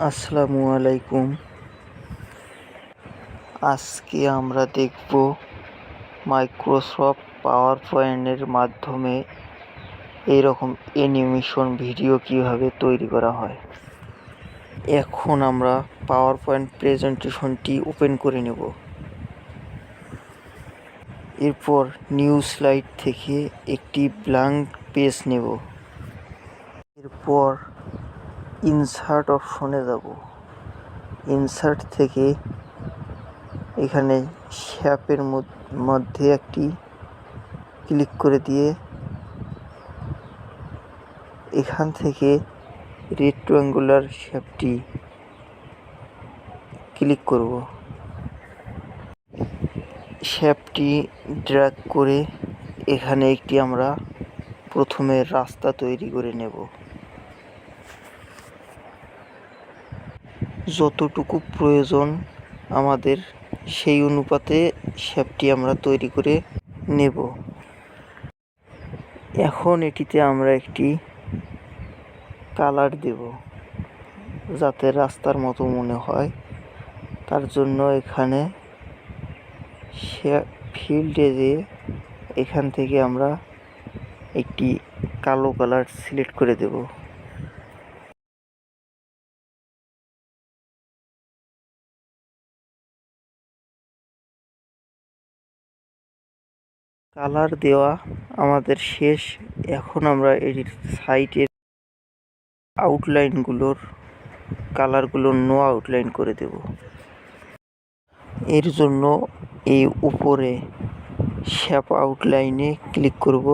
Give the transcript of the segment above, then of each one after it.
আসসালামু আলাইকুম। আজকে আমরা দেখব মাইক্রোসফট পাওয়ার পয়েন্টের মাধ্যমে এইরকম অ্যানিমেশন ভিডিও কিভাবে তৈরি করা হয়। এখন আমরা পাওয়ার পয়েন্ট প্রেজেন্টেশনটি ওপেন করে নেব। এরপর নিউ স্লাইড থেকে একটি ব্ল্যাঙ্ক পেজ নেব। এরপর ইনসার্ট অপশনে যাব। ইনসার্ট থেকে এখানে শ্যাপের মধ্যে একটি ক্লিক করে দিয়ে এখান থেকে রেক্ট্যাঙ্গুলার শ্যাপটি ক্লিক করব। শ্যাপটি ড্র্যাগ করে এখানে একটি আমরা প্রথমে রাস্তা তৈরি করে নেব। যতটুকু প্রয়োজন আমাদের সেই অনুপাতে শ্যাপটি আমরা তৈরি করে নেব। এখন এটিতে আমরা একটি কালার দেব যাতে রাস্তার মতো মনে হয়। তার জন্য এখানে ফিল্ডে যেয়ে এখান থেকে আমরা একটি কালো কালার সিলেক্ট করে দেব। কালার দেওয়া আমাদের শেষ। এখন আমরা এটির সাইডের আউটলাইনগুলোর কালারগুলো নো আউটলাইন করে দেব। এর জন্য এই উপরে শ্যাপ আউটলাইনে ক্লিক করব।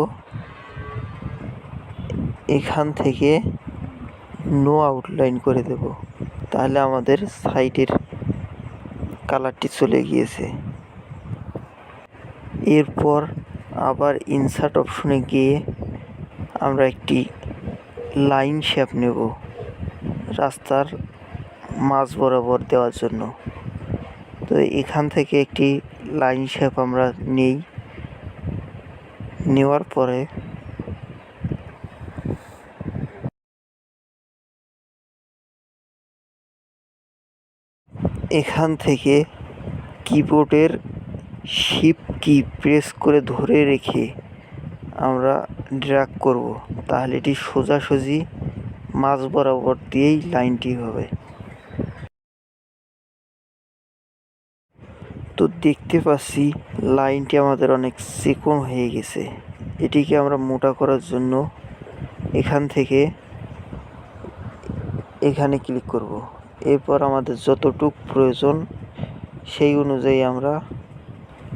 এখান থেকে নো আউটলাইন করে দেব। তাহলে আমাদের সাইডের কালারটি চলে গিয়েছে। এরপর আবার ইনসার্ট অপশনে গিয়ে আমরা একটি লাইন শ্যাপ নেব রাস্তার মাঝ বরাবর দেওয়ার জন্য। তো এখান থেকে একটি লাইন শ্যাপ আমরা নেওয়ার পরে এখান থেকে কিবোর্ডের শিফট কি প্রেস করে ধরে রেখে আমরা ড্র্যাগ করব। তাহলে এটি সোজাসুজি মাঝ বরাবর দিয়েই লাইনটি হবে। তো দেখতে পাচ্ছি লাইনটি আমাদের অনেক চিকন হয়ে গেছে। এটিকে আমরা মোটা করার জন্য এখান থেকে এখানে ক্লিক করব। এরপর আমাদের যতটুকু প্রয়োজন সেই অনুযায়ী আমরা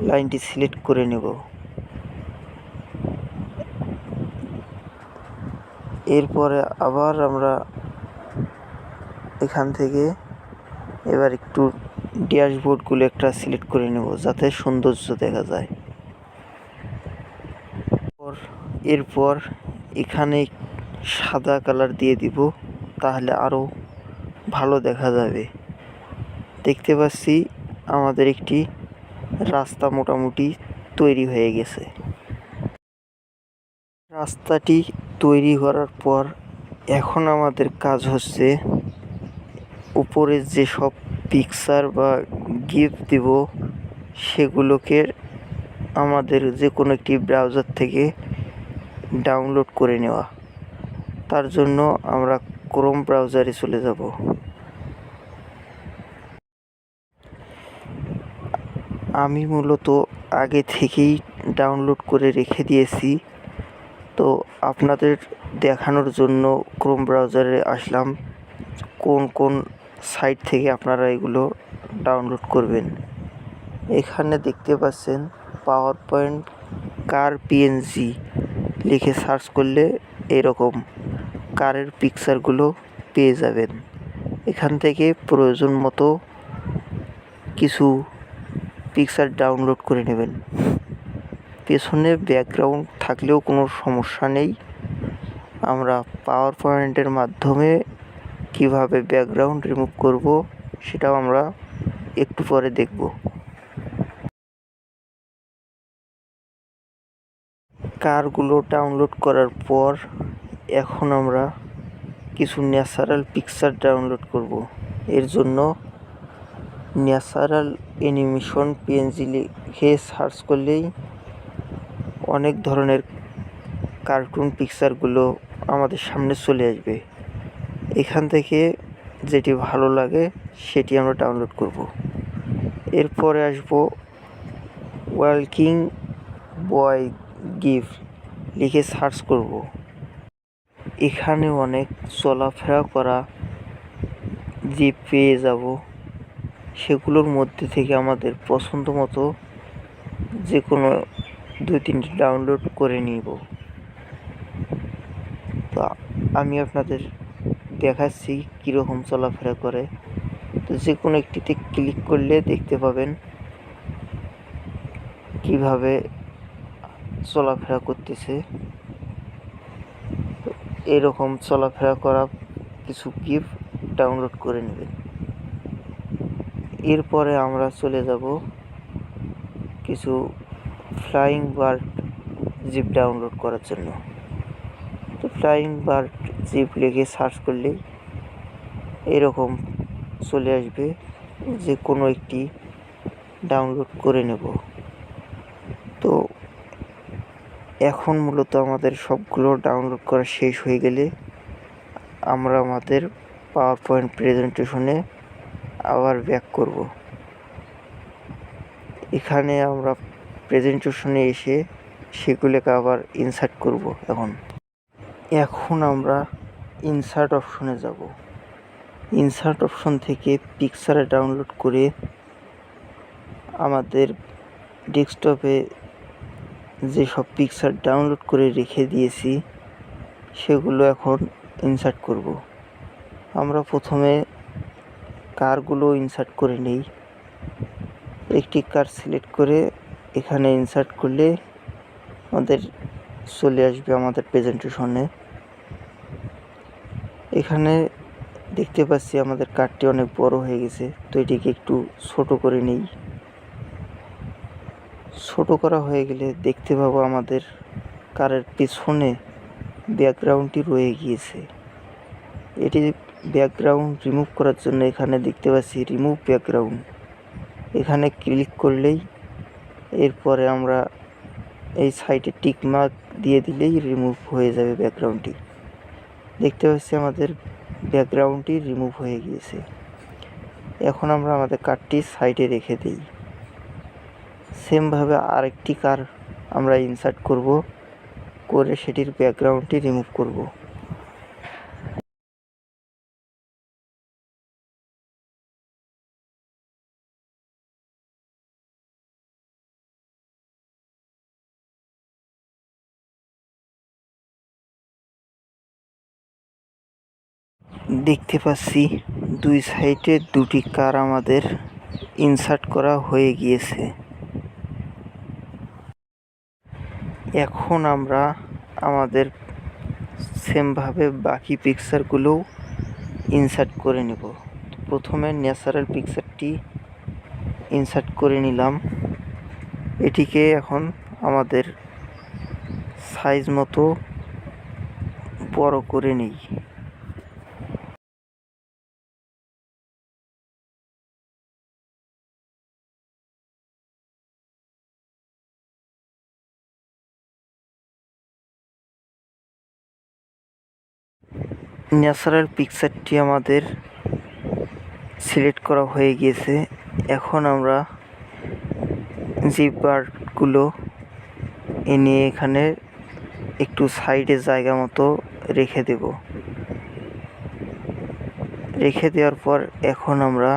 লাইনটি সিলেক্ট করে নেব। এরপরে আবার আমরা এখান থেকে এবার একটু ড্যাশবোর্ডগুলো একটা সিলেক্ট করে নেব যাতে সৌন্দর্য দেখা যায়। এরপর এখানে সাদা কালার দিয়ে দিব, তাহলে আরও ভালো দেখা যাবে। দেখতে পাচ্ছি আমাদের একটি রাস্তা মোটামুটি তৈরি হয়ে গেছে। রাস্তাটি তৈরি করার পর এখন আমাদের কাজ হচ্ছে উপরে যেসব পিকচার বা গিফট দিব সেগুলোকে আমাদের যে কোনো একটি ব্রাউজার থেকে ডাউনলোড করে নেওয়া। তার জন্য আমরা ক্রোম ব্রাউজারে চলে যাব। আমি মূলত আগে থেকেই ডাউনলোড করে রেখে দিয়েছি, তো আপনাদের দেখানোর জন্য ক্রোম ব্রাউজারে আসলাম কোন কোন সাইট থেকে আপনারা এগুলো ডাউনলোড করবেন। এখানে দেখতে পাচ্ছেন পাওয়ার পয়েন্ট কার পিএনজি লিখে সার্চ করলে এরকম কারের পিকচারগুলো পেয়ে যাবেন। এখান থেকে প্রয়োজন মতো কিছু পিকচার ডাউনলোড করে নেবেন। পেছনে ব্যাকগ্রাউন্ড থাকলেও কোনো সমস্যা নেই। আমরা পাওয়ার পয়েন্টের মাধ্যমে কিভাবে ব্যাকগ্রাউন্ড রিমুভ করব সেটাও আমরা একটু পরে দেখব। কারগুলো ডাউনলোড করার পর এখন আমরা কিছু ন্যাচারাল পিকচার ডাউনলোড করব। এর জন্য ন্যাচারাল অ্যানিমেশন পিএনজি লিখে সার্চ করলেই অনেক ধরনের কার্টুন পিকচারগুলো আমাদের সামনে চলে আসবে। এখান থেকে যেটি ভালো লাগে সেটি আমরা ডাউনলোড করব। এরপরে আসব ওয়ার্কিং বয় গিফ লিখে সার্চ করব। এখানে অনেক চলাফেরা করা জিপ পেয়ে যাব। সেগুলোর মধ্যে থেকে আমাদের পছন্দ মতো যে কোনো 2-3টি ডাউনলোড করে নিব। তো আমি আপনাদের দেখাচ্ছি কীরকম চলাফেরা করে। তো যে কোনো একটিতে ক্লিক করলে দেখতে পাবেন কিভাবে চলাফেরা করতেছে। এরকম চলাফেরা করা কিছু গিফট ডাউনলোড করে নেবেন। এরপরে আমরা চলে যাব কিছু ফ্লাইং বার্ড জিপ ডাউনলোড করার জন্য। তো ফ্লাইং বার্ড জিপ লিখে সার্চ করলেই এরকম চলে আসবে, যে কোনো একটি ডাউনলোড করে নেব। তো এখন মূলত আমাদের সবগুলো ডাউনলোড করা শেষ হয়ে গেলে আমরা আমাদের পাওয়ার পয়েন্ট প্রেজেন্টেশনে আবার ব্যাক করব। এখানে আমরা প্রেজেন্টেশনে এসে সেগুলোকে আবার ইনসার্ট করব। এখন আমরা ইনসার্ট অপশনে যাব। ইনসার্ট অপশন থেকে পিকচারে ডাউনলোড করে আমাদের ডেস্কটপে যেসব পিকচার ডাউনলোড করে রেখে দিয়েছি সেগুলো এখন ইনসার্ট করব। আমরা প্রথমে কারগুলো ইনসার্ট করে নেই। একটি কার সিলেক্ট করে এখানে ইনসার্ট করলে আমাদের চলে আসবে আমাদের প্রেজেন্টেশনে। এখানে দেখতে পাচ্ছি আমাদের কারটি অনেক বড় হয়ে গেছে, তো এটিকে একটু ছোট করে নেই। ছোট করা হয়ে গেলে দেখতে পাবো আমাদের কারের পেছনে ব্যাকগ্রাউন্ডটি রয়ে গিয়েছে। এটি ব্যাকগ্রাউন্ড রিমুভ করার জন্য এখানে দেখতে পাচ্ছি রিমুভ ব্যাকগ্রাউন্ড। এখানে ক্লিক করলেই এরপরে আমরা এই সাইডে টিক মার্ক দিয়ে দিলেই রিমুভ হয়ে যাবে ব্যাকগ্রাউন্ডটি। দেখতে পাচ্ছি আমাদের ব্যাকগ্রাউন্ডটি রিমুভ হয়ে গিয়েছে। এখন আমরা আমাদের কারটি সাইডে রেখে দিই। সেমভাবে আরেকটি কার আমরা ইনসার্ট করব, করে সেটির ব্যাকগ্রাউন্ডটি রিমুভ করব। দেখতে পাচ্ছি দুই সাইডে দুটি কার আমাদের ইনসার্ট করা হয়ে গিয়েছে। এখন আমরা আমাদের সেমভাবে বাকি পিকচারগুলোও ইনসার্ট করে নেব। প্রথমে ন্যাচারাল পিকচারটি ইনসার্ট করে নিলাম। এটিকে এখন আমাদের সাইজ মতো বড় করে নিই। ন্যাচারাল পিকচারটি আমাদের সিলেক্ট করা হয়ে গিয়েছে। এখন আমরা যে বার্ডগুলো এনে এখানে একটু সাইডে জায়গা মতো রেখে দেব। রেখে দেওয়ার পর এখন আমরা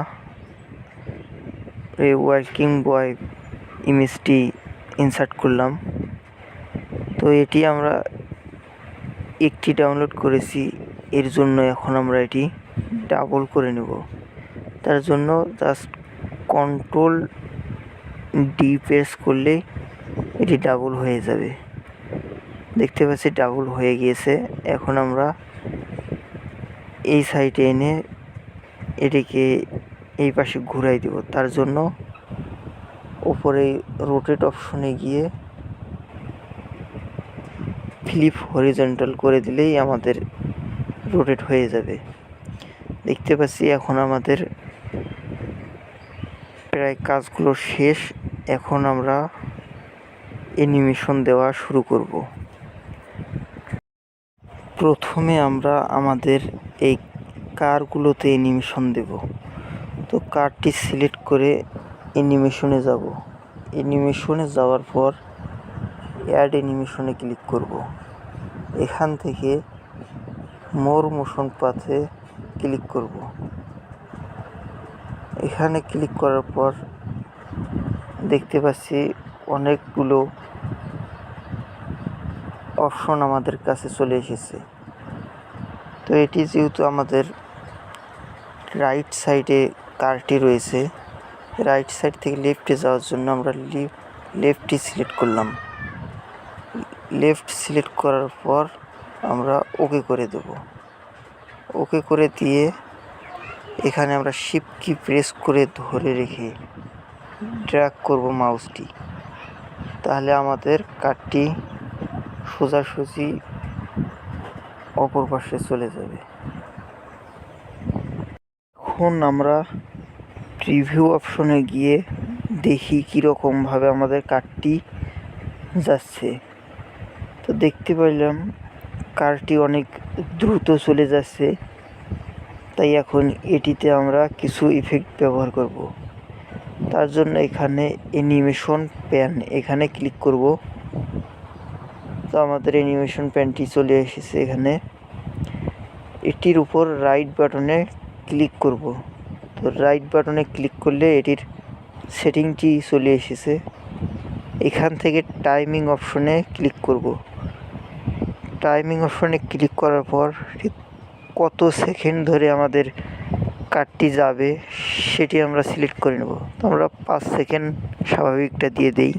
এই ওয়ার্কিং বয় ইমেজটি ইনসার্ট করলাম। তো এটি আমরা একটি ডাউনলোড করেছি, এর জন্য এখন আমরা এটি ডাবল করে নেব। তার জন্য জাস্ট Ctrl+D প্রেস করলে এটি ডাবল হয়ে যাবে। দেখতে পাচ্ছি ডাবল হয়ে গিয়েছে। এখন আমরা এই সাইডে এনে এটিকে এই পাশে ঘুরাই দেব। তার জন্য উপরে রোটেট অপশনে গিয়ে ফ্লিপ হরিজন্টাল করে দিলেই আমাদের রোটেট হয়ে যাবে। দেখতে পাচ্ছি এখন আমাদের প্রায় কাজগুলো শেষ। এখন আমরা অ্যানিমেশন দেওয়া শুরু করব। প্রথমে আমরা আমাদের এই কারগুলোতে অ্যানিমেশন দেব। তো কারটি সিলেক্ট করে অ্যানিমেশনে যাব। অ্যানিমেশনে যাওয়ার পর অ্যাড অ্যানিমেশনে ক্লিক করব। এখান থেকে মোর মোশন পাথে ক্লিক করব। এখানে ক্লিক করার পর দেখতে পাচ্ছি অনেকগুলো অপশন আমাদের কাছে চলে এসেছে। তো এটি যেহেতু আমাদের রাইট সাইডে কারটি রয়েছে, রাইট সাইড থেকে লেফটে যাওয়ার জন্য আমরা লেফটটি সিলেক্ট করলাম। লেফট সিলেক্ট করার পর আমরা ওকে করে দেব। ওকে করে দিয়ে এখানে আমরা শিফট কি প্রেস করে ধরে রেখে ড্র্যাগ করব মাউসটি, তাহলে আমাদের কারটি সোজাসুজি অপর পাশে চলে যাবে। এখন আমরা প্রিভিউ অপশনে গিয়ে দেখি কীরকমভাবে আমাদের কারটি যাচ্ছে। তো দেখতে পাইলাম কারটি অনেক দ্রুত চলে যাচ্ছে। তাই এখন এটিতে আমরা কিছু ইফেক্ট ব্যবহার করব। তার জন্য এখানে অ্যানিমেশন প্যান এখানে ক্লিক করব। তো আমাদের অ্যানিমেশন প্যানটি চলে এসেছে। এখানে এটির উপর রাইট বাটনে ক্লিক করব। তো রাইট বাটনে ক্লিক করলে এটির সেটিংটি চলে এসেছে। এখান থেকে টাইমিং অপশনে ক্লিক করব। টাইমিং অপশনে ক্লিক করার পর কত সেকেন্ড ধরে আমাদের কারটি যাবে সেটি আমরা সিলেক্ট করে নেব। তো আমরা 5 সেকেন্ড স্বাভাবিকটা দিয়ে দেই।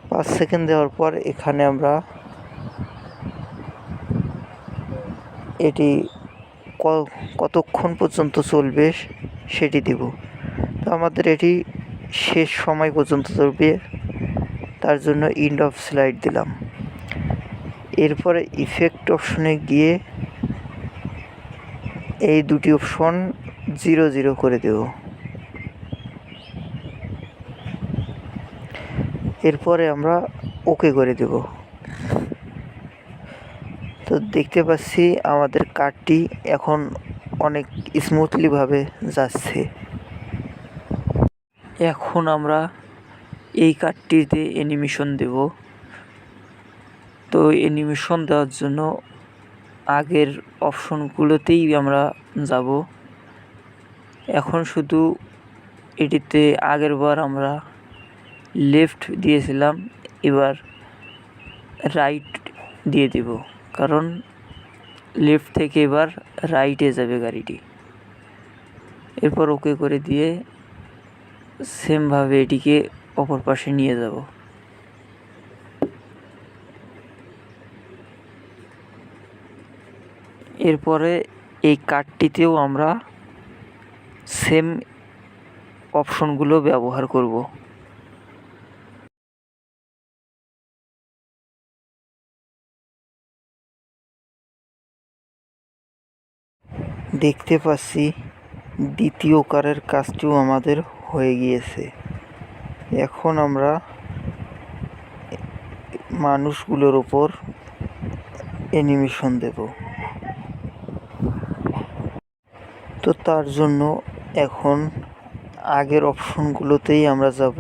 5 সেকেন্ড দেওয়ার পর এখানে আমরা এটি কতক্ষণ পর্যন্ত চলবে সেটি দেব। তো আমাদের এটি শেষ সময় পর্যন্ত চলবে, তার জন্য এন্ড অফ স্লাইড দিলাম। এরপরে ইফেক্ট অপশনে গিয়ে এই দুটি অপশন 0 করে দেব। এরপরে আমরা ওকে করে দেব। তো দেখতে পাচ্ছি আমাদের কারটি এখন অনেক স্মুথলিভাবে যাচ্ছে। এখন আমরা এই কারটিতে অ্যানিমেশন দেব। তো অ্যানিমেশন দেওয়ার জন্য আগের অপশনগুলোতেই আমরা যাব। এখন শুধু এটিতে আগের বার আমরা লেফট দিয়েছিলাম, এবার রাইট দিয়ে দেব, কারণ লেফট থেকে এবার রাইটে যাবে গাড়িটি। এরপর ওকে করে দিয়ে সেমভাবে এটিকে অপর পাশে নিয়ে যাব। এরপরে এই কার্ডটিতেও আমরা সেম অপশনগুলো ব্যবহার করব। দেখতে পাচ্ছি দ্বিতীয় কারের কাজটিও আমাদের হয়ে গিয়েছে। এখন আমরা মানুষগুলোর ওপর অ্যানিমেশন দেব। তো তার জন্য এখন আগের অপশনগুলোতেই আমরা যাব।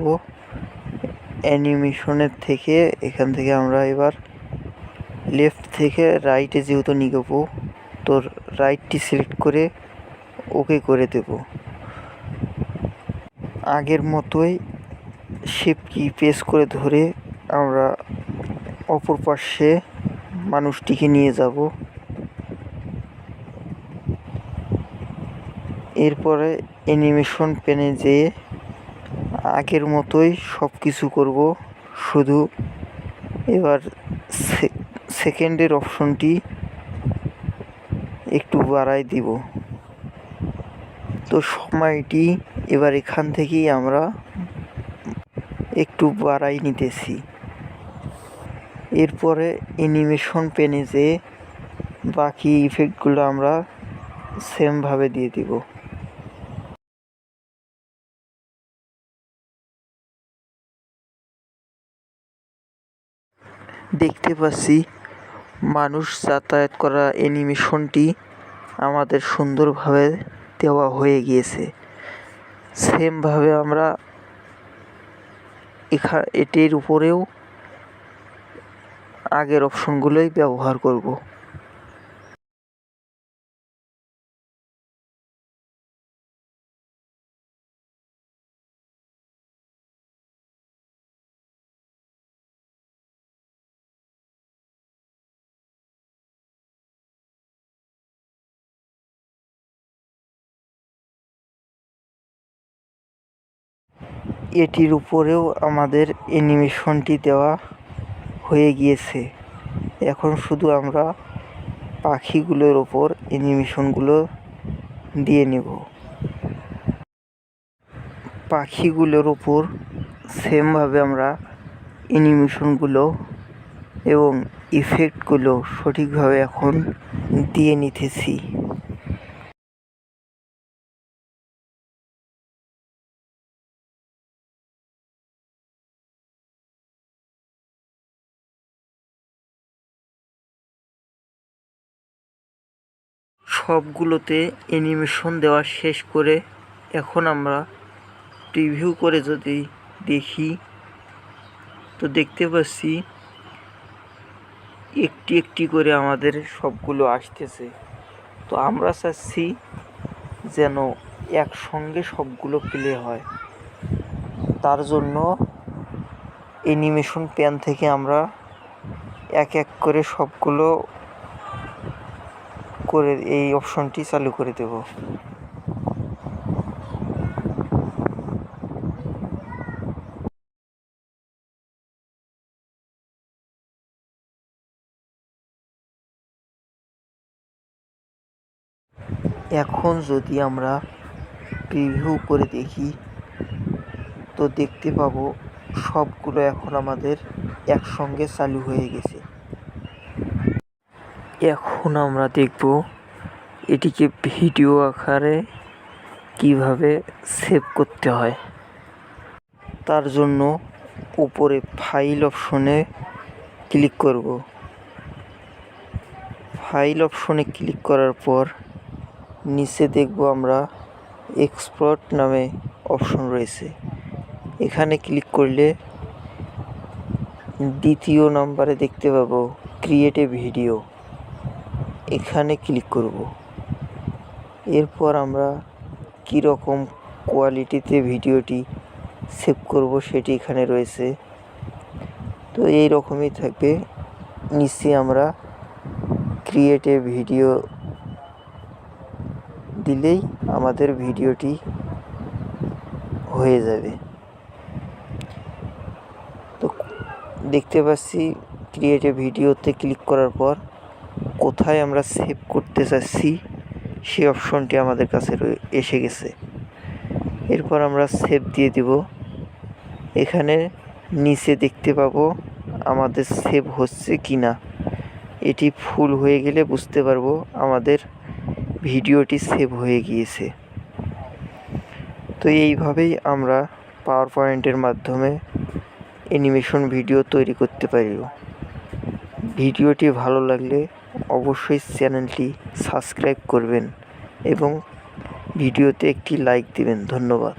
অ্যানিমেশনের থেকে এখান থেকে আমরা এবার লেফট থেকে রাইটে যেহেতু নিয়ে যাবো, তো রাইটটি সিলেক্ট করে ওকে করে দেব। আগের মতোই শিফট কি প্রেস করে ধরে আমরা অপর পাশে মানুষটিকে নিয়ে যাব। এরপরে অ্যানিমেশন প্যানে যেয়ে আগের মতোই সব কিছু করব, শুধু এবার সেকেন্ডের অপশনটি একটু বাড়াই দিব। তো সময়টি এবার এখান থেকেই আমরা একটু বাড়াই নিতেছি। এরপরে অ্যানিমেশন প্যানে যেয়ে বাকি ইফেক্টগুলো আমরা সেমভাবে দিয়ে দিব। দেখতে পাচ্ছি মানুষ যাতায়াত করা অ্যানিমেশনটি আমাদের সুন্দরভাবে দেওয়া হয়ে গিয়েছে। সেমভাবে আমরা এটির উপরেও আগের অপশনগুলোই ব্যবহার করব। এটির উপরেও আমাদের অ্যানিমেশনটি দেওয়া হয়ে গিয়েছে। এখন শুধু আমরা পাখিগুলোর ওপর অ্যানিমেশনগুলো দিয়ে নেব। পাখিগুলোর ওপর সেমভাবে আমরা অ্যানিমেশনগুলো এবং ইফেক্টগুলো সঠিকভাবে এখন দিয়ে নিতেছি। সবগুলোতে অ্যানিমেশন দেওয়া শেষ করে এখন আমরা প্রিভিউ করে যদি দেখি তো দেখতে পাচ্ছি একটি একটি করে আমাদের সবগুলো আসতেছে। তো আমরা চাচ্ছি যেন একসঙ্গে সবগুলো প্লে হয়। তার জন্য অ্যানিমেশন প্যান থেকে আমরা এক এক করে সবগুলো করে এই অপশনটি চালু করে দেব। এখন যদি আমরা প্রিভিউ করে দেখি তো দেখতে পাবো সবগুলো এখন আমাদের একসঙ্গে চালু হয়ে গেছে। এখন আমরা দেখব এটিকে ভিডিও আকারে কিভাবে সেভ করতে হয়। তার জন্য উপরে ফাইল অপশনে ক্লিক করব। ফাইল অপশনে ক্লিক করার পর নিচে দেখব আমরা এক্সপোর্ট নামে অপশন রয়েছে। এখানে ক্লিক করলে দ্বিতীয় নম্বরে দেখতে পাবো ক্রিয়েট এ ভিডিও, এখানে ক্লিক করব। এরপর আমরা কীরকম কোয়ালিটিতে ভিডিওটি সেভ করব সেটি এখানে রয়েছে। তো এই রকমই থাকবে। নিচে আমরা ক্রিয়েট এ ভিডিও দিলেই আমাদের ভিডিওটি হয়ে যাবে। তো দেখতে পাচ্ছি ক্রিয়েট এ ভিডিওতে ক্লিক করার পর কোথায় আমরা সেভ করতে চাচ্ছি সেই অপশনটি আমাদের কাছে এসে গেছে। এরপর আমরা সেভ দিয়ে দিব। এখানে নিচে দেখতে পাবো আমাদের সেভ হচ্ছে কি না। এটি ফুল হয়ে গেলে বুঝতে পারবো আমাদের ভিডিওটি সেভ হয়ে গিয়েছে। তো এইভাবেই আমরা পাওয়ার পয়েন্টের মাধ্যমে অ্যানিমেশন ভিডিও তৈরি করতে পারি। ভিডিওটি ভালো লাগলে অবশ্যই চ্যানেলটি সাবস্ক্রাইব করবেন এবং ভিডিওতে একটি লাইক দিবেন। ধন্যবাদ।